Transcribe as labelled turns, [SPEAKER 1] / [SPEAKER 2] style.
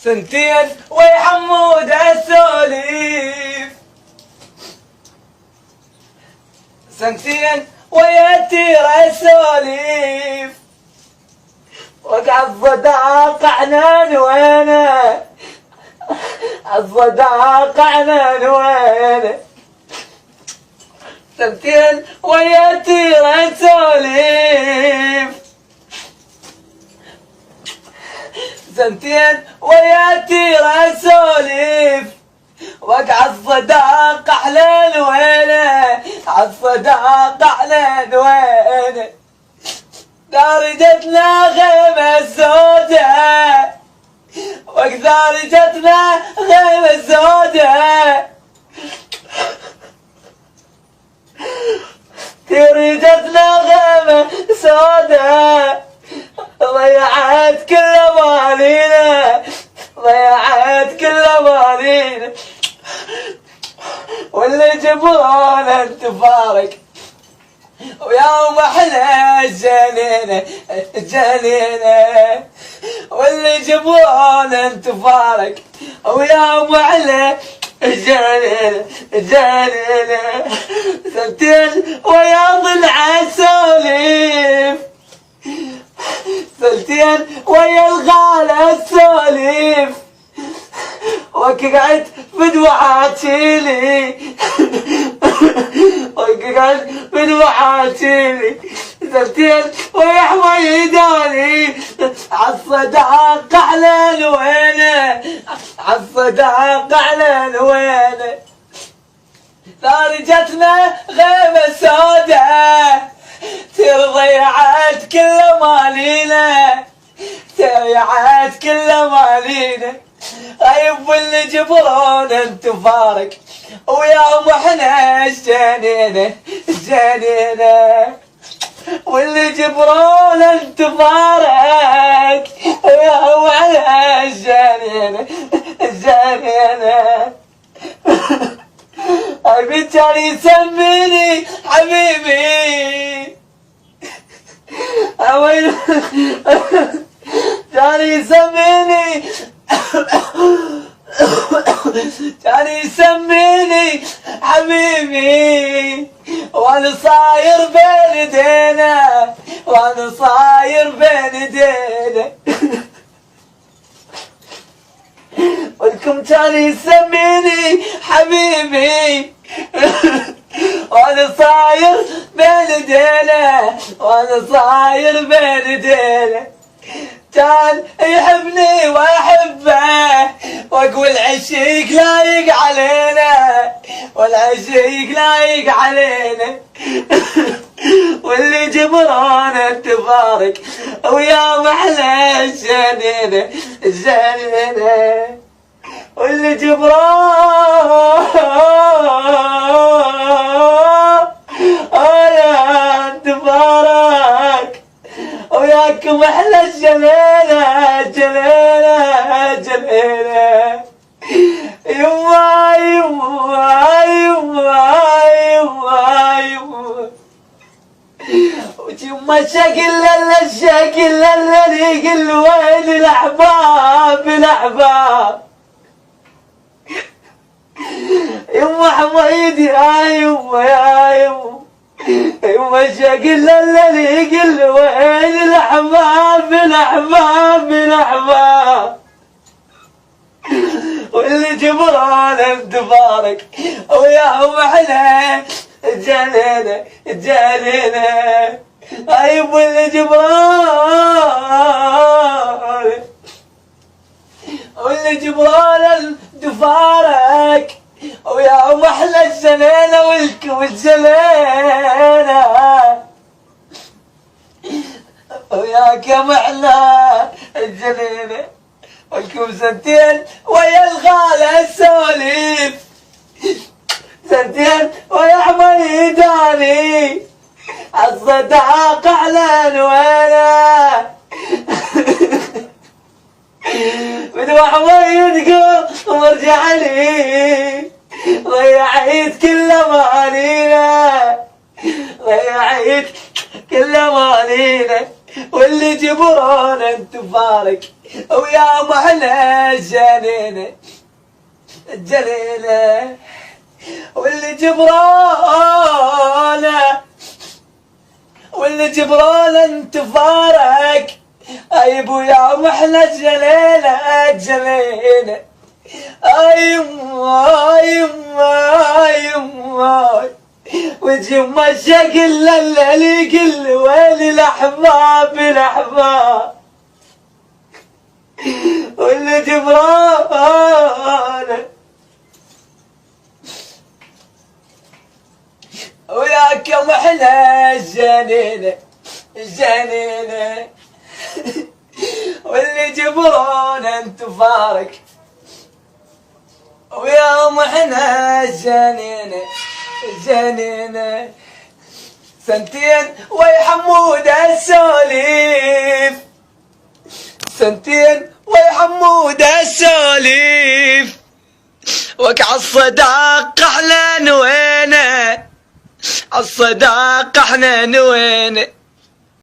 [SPEAKER 1] سنتين ويا حمود السوليف، سنتين ويا تير السوليف، وقع الصداقة عنان وينه، الصداقة عنان وينه، سنتين ويا تير السوليف، سنتين ويا تير السوليف، وقع الصداقة حلال وينه، عالصداقة حلال وينه، دارجتنا غيمة السوداء، وقدارجتنا غيمة السوداء، دارجتنا غيمة سوداء، ضيعت كل امالينا، ضيعت كل امالينا، واللي جبرون انت فارق، ويوم احنا الجنينه الجنينه، واللي جبرون انت فارق، ويوم احنا الجنينه الجنينه، سنتين ويا ضلع السوليف، سنتين ويا الغالة السوليف، وقعت بدوعاتيلي، وقعت بدوعاتيلي، سنتين ويا حميداني، عالصداقة على الوينه، عالصداقة على الوينه، دارجتنا غيمة سوداء، ضيعت كل مالينا، ضيعت كل مالينا، غيب واللي جبرون انت فارق، ويوم احنا الجنينه الجنينه، واللي جبرون انت فارق، ويوم احنا الجنينه الجنينه، حبيبي كان يسميني حبيبي، كان يسميني كان يسميني حبيبي، وانا صاير بين ايدينا، وانا صاير بين ايدينا، والكم كان يسميني حبيبي، وانا صاير بين ايدينا، وانا صاير بين ايدينا، كان يحبني واحبه، واقول عشيق لايق علينا، والعشيق لايق علينا، واللي جبران انت فارق، ويا محلى الجنينه الجنينه، واللي جبران يا انت فارق، وياكم احلى الجنينه جنينه جنينه، يما يما يما يما يما، ويما الشكل الشكل اللي يقل وين الاحباب الاحباب، يما حميد يا يما يا يما، يما الشكل اللي يقل وين الاحباب الاحباب الاحباب، واللي جبران انت فارق، وياهم احنا الجنينه الجنينه، طيب واللي جبران، واللي جبران انت فارق، وياهم احلى الجنينه والجنينه، وياكم احلى الجنينه، والكم سنتين ويا الغالة السوليف، سنتين ويا حميداني، عالصداقة على الوينه، بدو حميد قوم ارجع لي، ضيعت كل امانينا، ضيعت كل امانينا، واللي جبرون انت فارق ويا محلى الجنينة الجليلة واللي جبرون انت فارق ايبو يا محلى الجليلة الجليلة ايما ايما ايما وجمع الشكل اللي كل ويلي الاحباب الاحباب واللي جبران وياك يا محلى الجنينة الجنينة واللي جبرون انت فارق ويا محنى الجنينة الجنينة سنتين ويا حمود السوليف سنتين ويا حمود السوليف وك عالصداقة احنا نوينا عالصداقة احنا نوينا